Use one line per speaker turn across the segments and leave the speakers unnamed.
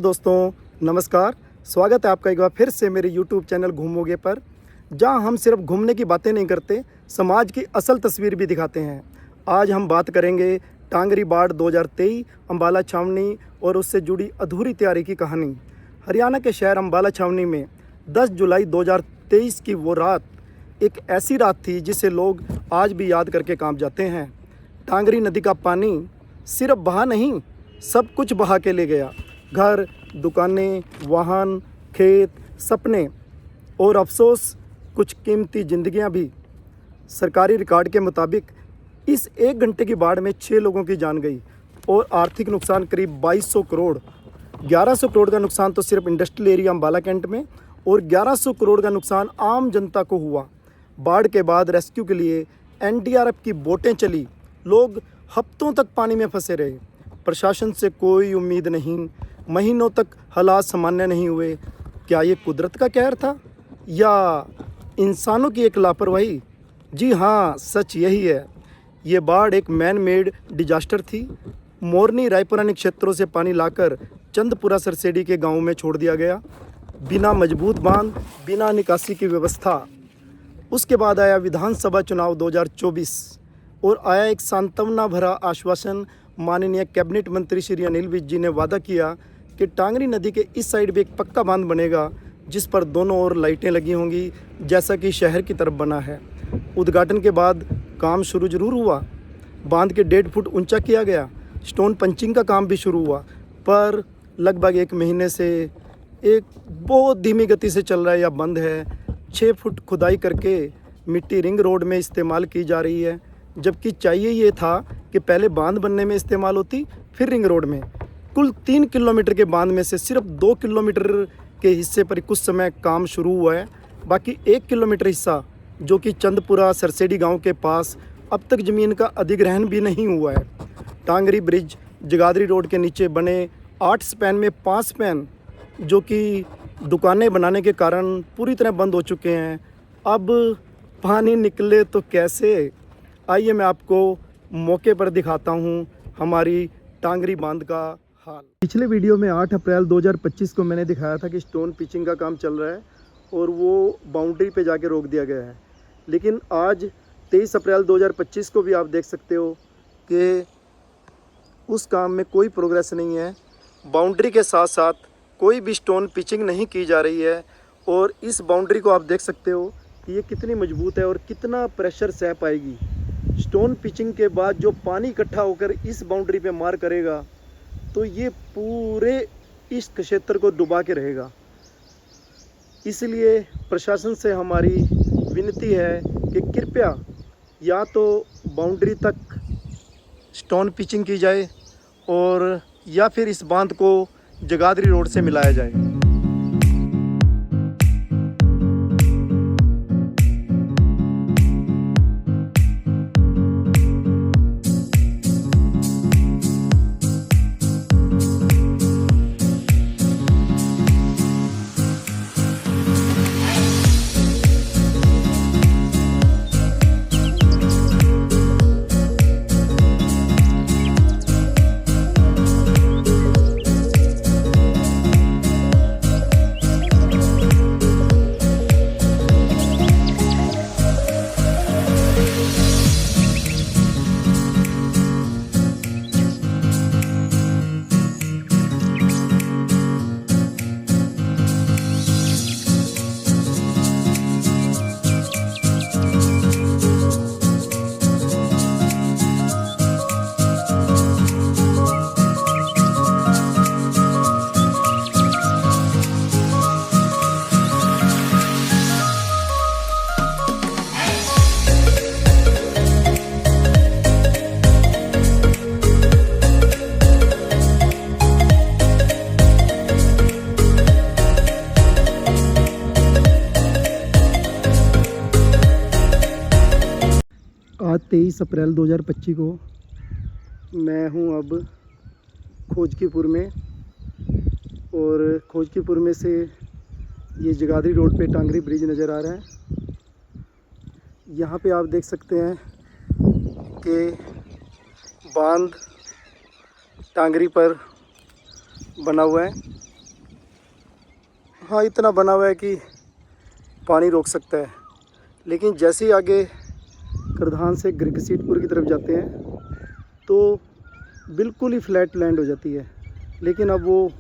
दोस्तों नमस्कार। स्वागत है आपका एक बार फिर से मेरे YouTube चैनल घूमोगे पर, जहां हम सिर्फ घूमने की बातें नहीं करते, समाज की असल तस्वीर भी दिखाते हैं। आज हम बात करेंगे टांगरी बाढ़ 2023, अम्बाला छावनी और उससे जुड़ी अधूरी तैयारी की कहानी। हरियाणा के शहर अम्बाला छावनी में 10 जुलाई 2023 की वो रात एक ऐसी रात थी जिसे लोग आज भी याद करके कांप जाते हैं। टांगरी नदी का पानी सिर्फ बहा नहीं, सब कुछ बहा के ले गया। घर, दुकानें, वाहन, खेत, सपने और अफसोस कुछ कीमती जिंदगियां भी। सरकारी रिकॉर्ड के मुताबिक इस 1 घंटे की बाढ़ में 6 लोगों की जान गई और आर्थिक नुकसान करीब 2200 करोड़। 1100 करोड़ का नुकसान तो सिर्फ इंडस्ट्रियल एरिया अम्बाला कैंट में और 1100 करोड़ का नुकसान आम जनता को हुआ। बाढ़ के बाद रेस्क्यू के लिए एनडीआरएफ की बोटें चली। लोग हफ्तों तक पानी में फंसे रहे। प्रशासन से कोई उम्मीद नहीं। महीनों तक हालात सामान्य नहीं हुए। क्या ये कुदरत का कहर था या इंसानों की एक लापरवाही? जी हाँ, सच यही है। ये बाढ़ एक मैन मेड डिजास्टर थी। मोरनी रायपुरानी क्षेत्रों से पानी लाकर चंदपुरा सरसेडी के गांव में छोड़ दिया गया, बिना मजबूत बांध, बिना निकासी की व्यवस्था। उसके बाद आया विधानसभा चुनाव 2024 और आया एक सांत्वना भरा आश्वासन। माननीय कैबिनेट मंत्री श्री अनिल विज जी ने वादा किया कि टांगरी नदी के इस साइड भी एक पक्का बांध बनेगा जिस पर दोनों ओर लाइटें लगी होंगी, जैसा कि शहर की तरफ बना है। उद्घाटन के बाद काम शुरू जरूर हुआ। बांध के 1.5 फुट ऊंचा किया गया। स्टोन पंचिंग का काम भी शुरू हुआ, पर लगभग 1 महीने से एक बहुत धीमी गति से चल रहा है या बंद है। 6 फुट खुदाई करके मिट्टी रिंग रोड में इस्तेमाल की जा रही है, जबकि चाहिए ये था कि पहले बांध बनने में इस्तेमाल होती, फिर रिंग रोड में। कुल 3 किलोमीटर के बांध में से सिर्फ 2 किलोमीटर के हिस्से पर कुछ समय काम शुरू हुआ है। बाकी 1 किलोमीटर हिस्सा, जो कि चंदपुरा सरसेडी गांव के पास, अब तक ज़मीन का अधिग्रहण भी नहीं हुआ है। टांगरी ब्रिज जगाधरी रोड के नीचे बने 8 स्पैन में 5 स्पैन, जो कि दुकानें बनाने के कारण पूरी तरह बंद हो चुके हैं। अब पानी निकले तो कैसे? आइए मैं आपको मौके पर दिखाता हूं हमारी टांगरी बांध का हाल। पिछले वीडियो में 8 अप्रैल 2025 को मैंने दिखाया था कि स्टोन पिचिंग का काम चल रहा है और वो बाउंड्री पे जाके रोक दिया गया है। लेकिन आज 23 अप्रैल 2025 को भी आप देख सकते हो कि उस काम में कोई प्रोग्रेस नहीं है। बाउंड्री के साथ साथ कोई भी स्टोन पिचिंग नहीं की जा रही है। और इस बाउंड्री को आप देख सकते हो कि ये कितनी मजबूत है और कितना प्रेशर सह पाएगी। स्टोन पिचिंग के बाद जो पानी इकट्ठा होकर इस बाउंड्री पे मार करेगा तो ये पूरे इस क्षेत्र को डुबा के रहेगा। इसलिए प्रशासन से हमारी विनती है कि कृपया या तो बाउंड्री तक स्टोन पिचिंग की जाए और या फिर इस बांध को जगाधरी रोड से मिलाया जाए। आज 23 अप्रैल 2025 को मैं हूं अब खोजकीपुर में और खोजकीपुर में से ये जगाधरी रोड पे टांगरी ब्रिज नज़र आ रहा है। यहाँ पे आप देख सकते हैं कि बांध टांगरी पर बना हुआ है हाँ इतना बना हुआ है कि पानी रोक सकता है, लेकिन जैसे ही आगे करधान से घसीटपुर की तरफ जाते हैं तो बिल्कुल ही फ्लैट लैंड हो जाती है। लेकिन अब वो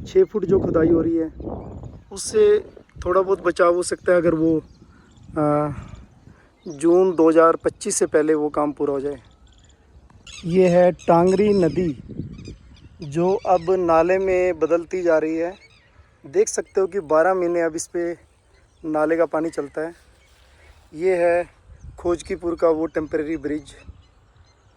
6 फुट जो खुदाई हो रही है उससे थोड़ा बहुत बचाव हो सकता है अगर वो जून 2025 से पहले वो काम पूरा हो जाए। ये है टांगरी नदी जो अब नाले में बदलती जा रही है। देख सकते हो कि 12 महीने अब इस पे नाले का पानी चलता है। ये है खोजकीपुर का वो टेम्परेरी ब्रिज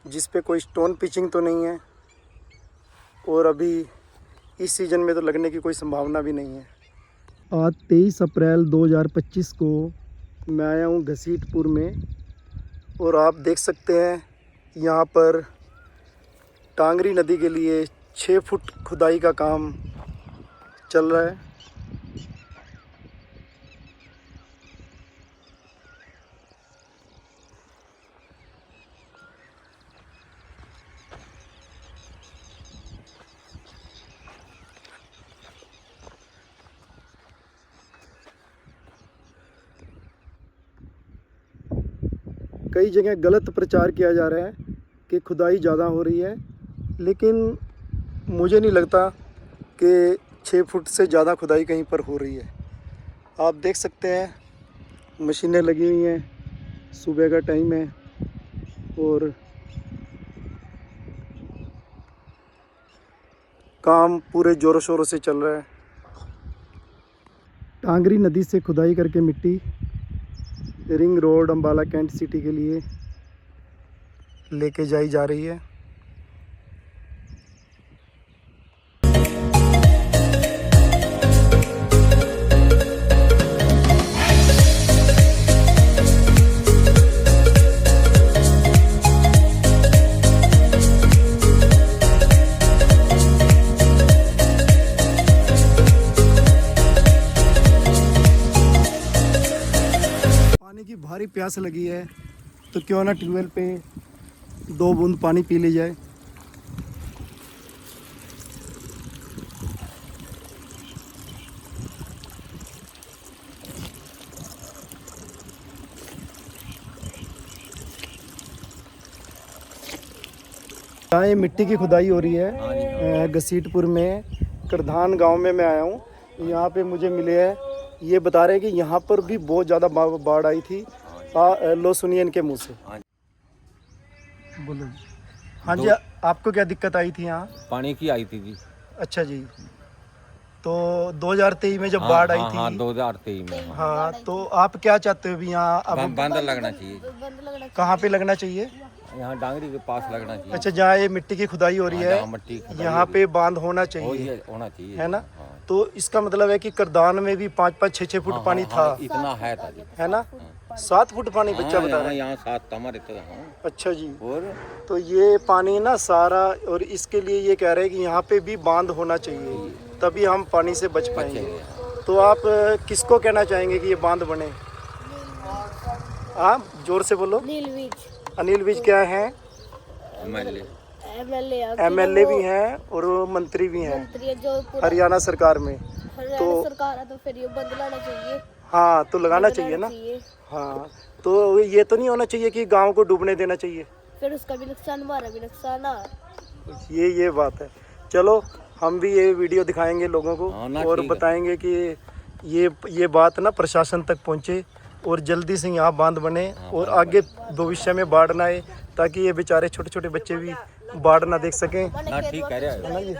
जिस पे कोई स्टोन पिचिंग तो नहीं है और अभी इस सीज़न में तो लगने की कोई संभावना भी नहीं है। आज 23 अप्रैल 2025 को मैं आया हूँ घसीटपुर में और आप देख सकते हैं यहाँ पर टांगरी नदी के लिए 6 फुट खुदाई का काम चल रहा है। कई जगह गलत प्रचार किया जा रहा है कि खुदाई ज़्यादा हो रही है, लेकिन मुझे नहीं लगता कि 6 फुट से ज़्यादा खुदाई कहीं पर हो रही है। आप देख सकते हैं मशीनें लगी हुई हैं, सुबह का टाइम है और काम पूरे ज़ोरों शोरों से चल रहा है। टांगरी नदी से खुदाई करके मिट्टी ring road Ambala cantt city के लिए लेके जाई जा रही है। पानी की भारी प्यास लगी है तो क्यों ना ट्यूबवेल पे 2 बूंद पानी पी ली जाए। यहाँ ये मिट्टी की खुदाई हो रही है घसीटपुर में करधान गांव में मैं आया हूँ। यहाँ पे मुझे मिले हैं, ये बता रहे हैं कि यहाँ पर भी बहुत ज़्यादा बाढ़ आई थी। लो सुनिए इनके मुँह से। बोलो। हाँ जी, आपको क्या दिक्कत आई थी यहाँ?
पानी की आई थी जी।
अच्छा जी, तो 2023 में जब बाढ़ आई थी।
हाँ 2023 में।
हाँ तो आप क्या चाहते हो अभी यहाँ? अब
बंद लगना चाहिए।
कहाँ पे लगना चाहिए?
यहाँ डांगरी के पास लगना चाहिए।
अच्छा, जहाँ ये मिट्टी की खुदाई हो रही है यहाँ पे बांध होना चाहिए,
होना चाहिए,
है ना? तो इसका मतलब है कि करदान में भी 5-5, 6-6 फुट पानी था।
इतना है था जी,
है ना? 7 फुट पानी बच्चा बता रहा है।
यहाँ 7 हमारे तो।
अच्छा जी।
और
तो ये पानी ना सारा, और इसके लिए ये कह रहे हैं कि यहाँ पे भी बांध होना चाहिए तभी हम पानी से बच पाएंगे। तो आप किसको कहना चाहेंगे कि ये बांध बने? आप जोर से बोलो। अनिल विज क्या है? एमएलए भी हैं और मंत्री भी हैं हरियाणा सरकार में। तो
सरकार है तो फिर ये बंद लाना चाहिए।
हाँ तो लगाना चाहिए ना। हाँ तो ये तो नहीं होना चाहिए कि गांव को डूबने देना चाहिए,
फिर उसका भी नुकसान हमारा भी नुकसान है।
ये बात है। चलो हम भी ये वीडियो दिखाएंगे लोगों को और बताएंगे कि ये बात ना प्रशासन तक पहुँचे और जल्दी से यहाँ बांध बने और आगे भविष्य में बाढ़ ना आए, ताकि ये बेचारे छोटे छोटे बच्चे भी बाढ़ ना देख सकें।
ना ठीक कह रहे हैं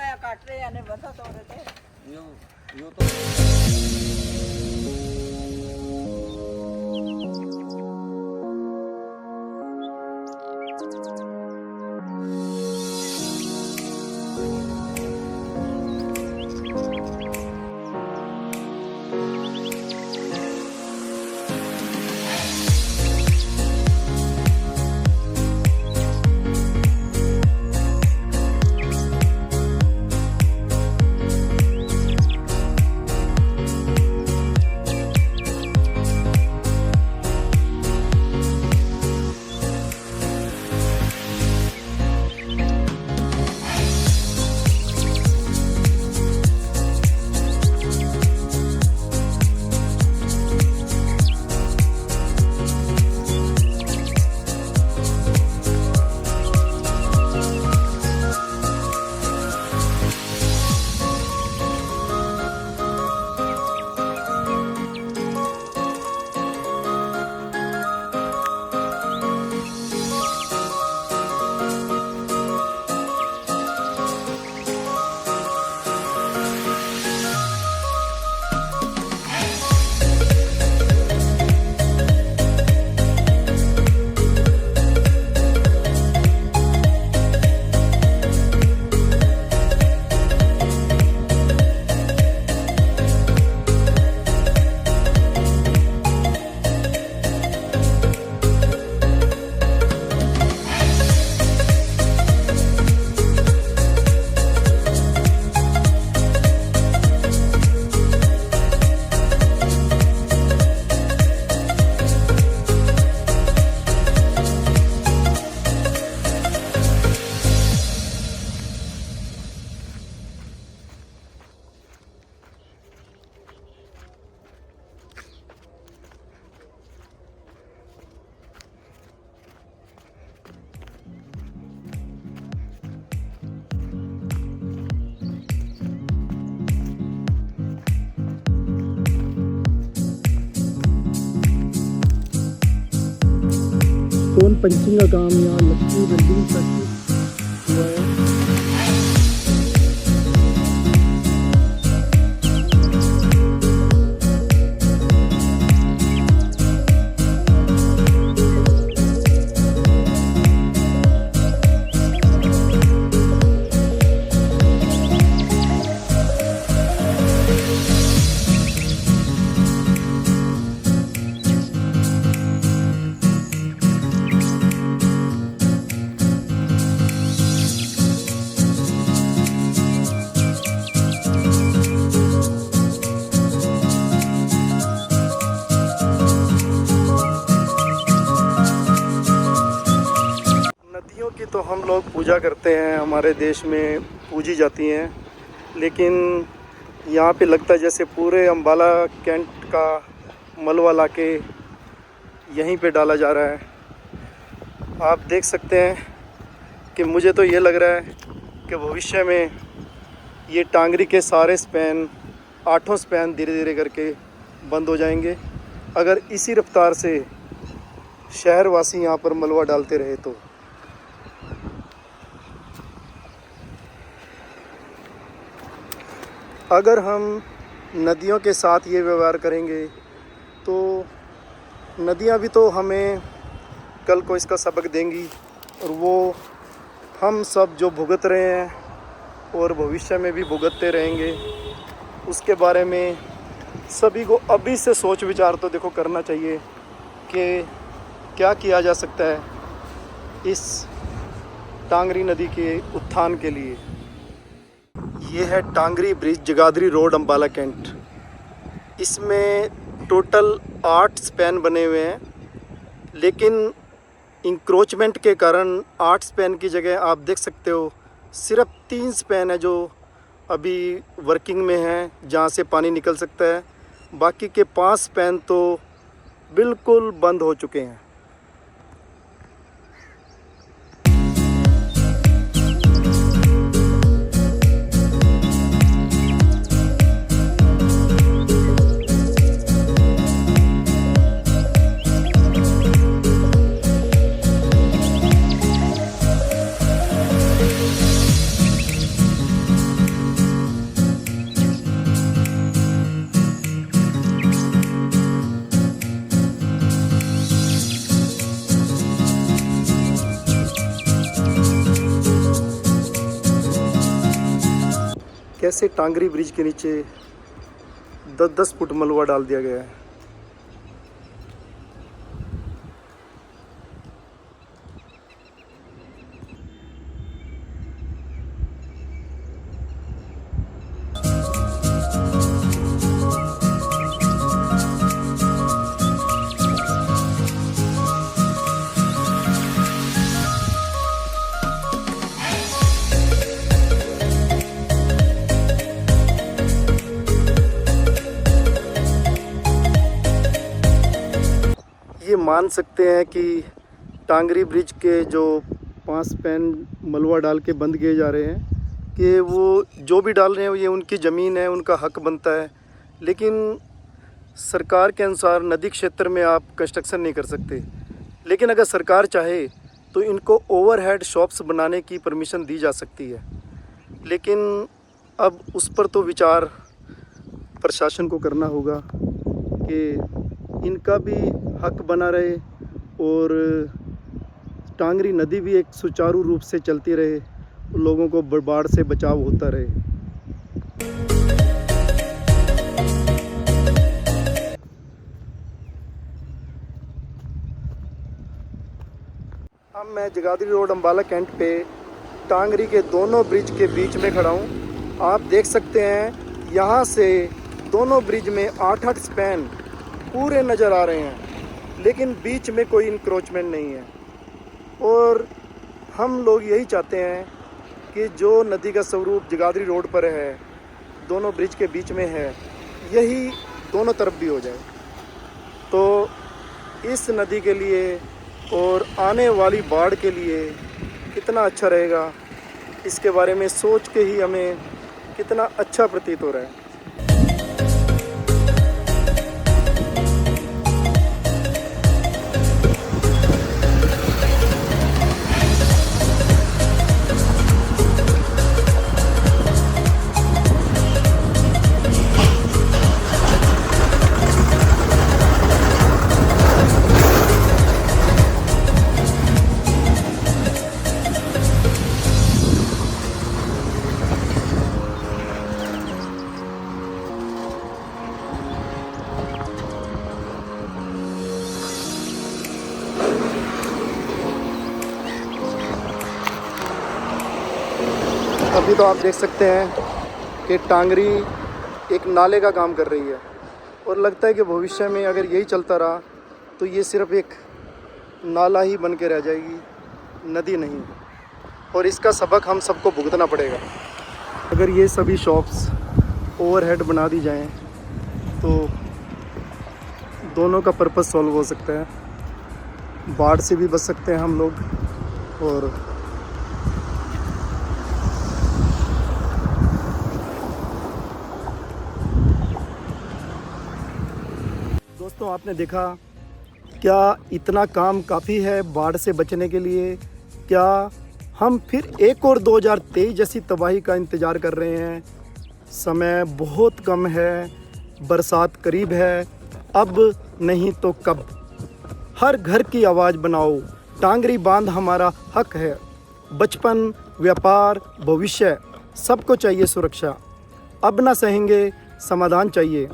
पंचिंग का काम यहाँ लक्ष्मी बिल्डिंग फैक्ट्री हुआ है। नदियों की तो हम लोग पूजा करते हैं, हमारे देश में पूजी जाती हैं, लेकिन यहाँ पे लगता है जैसे पूरे अम्बाला कैंट का मलबा लाके यहीं पे डाला जा रहा है। आप देख सकते हैं कि मुझे तो ये लग रहा है कि भविष्य में ये टांगरी के सारे स्पैन 8 स्पैन धीरे धीरे करके बंद हो जाएंगे, अगर इसी रफ्तार से शहरवासी यहाँ पर मलबा डालते रहे तो। अगर हम नदियों के साथ ये व्यवहार करेंगे तो नदियाँ भी तो हमें कल को इसका सबक देंगी, और वो हम सब जो भुगत रहे हैं और भविष्य में भी भुगतते रहेंगे, उसके बारे में सभी को अभी से सोच विचार तो देखो करना चाहिए कि क्या किया जा सकता है इस टांगरी नदी के उत्थान के लिए। ये है Tangri bridge, Jagadhri road, Ambala cantt. इसमें टोटल 8 स्पैन बने हुए हैं, लेकिन इंक्रोचमेंट के कारण 8 स्पैन की जगह आप देख सकते हो सिर्फ 3 स्पैन है जो अभी वर्किंग में हैं, जहाँ से पानी निकल सकता है। बाकी के 5 स्पैन तो बिल्कुल बंद हो चुके हैं। कैसे टांगरी ब्रिज के नीचे 10-10 फुट मलबा डाल दिया गया है। ये मान सकते हैं कि टांगरी ब्रिज के जो 5 स्पैन मलबा डाल के बंद किए जा रहे हैं कि वो जो भी डाल रहे हैं ये उनकी ज़मीन है, उनका हक बनता है, लेकिन सरकार के अनुसार नदी क्षेत्र में आप कंस्ट्रक्शन नहीं कर सकते। लेकिन अगर सरकार चाहे तो इनको ओवरहेड शॉप्स बनाने की परमिशन दी जा सकती है, लेकिन अब उस पर तो विचार प्रशासन को करना होगा कि इनका भी हक बना रहे और टांगरी नदी भी एक सुचारू रूप से चलती रहे, लोगों को बाढ़ से बचाव होता रहे। अब मैं जगाधरी रोड अम्बाला कैंट पे टांगरी के दोनों ब्रिज के बीच में खड़ा हूँ। आप देख सकते हैं यहाँ से दोनों ब्रिज में 8-8 स्पैन पूरे नज़र आ रहे हैं, लेकिन बीच में कोई इंक्रोचमेंट नहीं है। और हम लोग यही चाहते हैं कि जो नदी का स्वरूप जगाधरी रोड पर है, दोनों ब्रिज के बीच में है, यही दोनों तरफ भी हो जाए। तो इस नदी के लिए और आने वाली बाढ़ के लिए कितना अच्छा रहेगा, इसके बारे में सोच के ही हमें कितना अच्छा प्रतीत हो रहा है। अभी तो आप देख सकते हैं कि टांगरी एक नाले का काम कर रही है और लगता है कि भविष्य में अगर यही चलता रहा तो ये सिर्फ एक नाला ही बन के रह जाएगी, नदी नहीं। और इसका सबक हम सबको भुगतना पड़ेगा। अगर ये सभी शॉप्स ओवरहेड बना दी जाएं तो दोनों का पर्पस सॉल्व हो सकता है, बाढ़ से भी बच सकते हैं हम लोग। और दोस्तों आपने देखा, क्या इतना काम काफ़ी है बाढ़ से बचने के लिए? क्या हम फिर एक और 2023 जैसी तबाही का इंतज़ार कर रहे हैं? समय बहुत कम है, बरसात करीब है, अब नहीं तो कब। हर घर की आवाज़ बनाओ, टांगरी बांध हमारा हक है। बचपन, व्यापार, भविष्य, सबको चाहिए सुरक्षा। अब ना सहेंगे, समाधान चाहिए।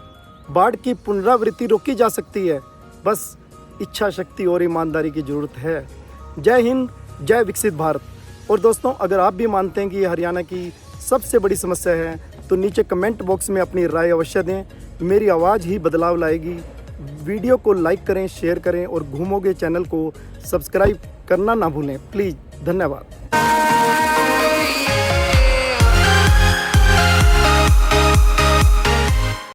बाढ़ की पुनरावृत्ति रोकी जा सकती है, बस इच्छा शक्ति और ईमानदारी की ज़रूरत है। जय हिंद, जय विकसित भारत। और दोस्तों अगर आप भी मानते हैं कि ये हरियाणा की सबसे बड़ी समस्या है तो नीचे कमेंट बॉक्स में अपनी राय अवश्य दें। मेरी आवाज़ ही बदलाव लाएगी। वीडियो को लाइक करें, शेयर करें और घूमोगे चैनल को सब्सक्राइब करना ना भूलें प्लीज़। धन्यवाद।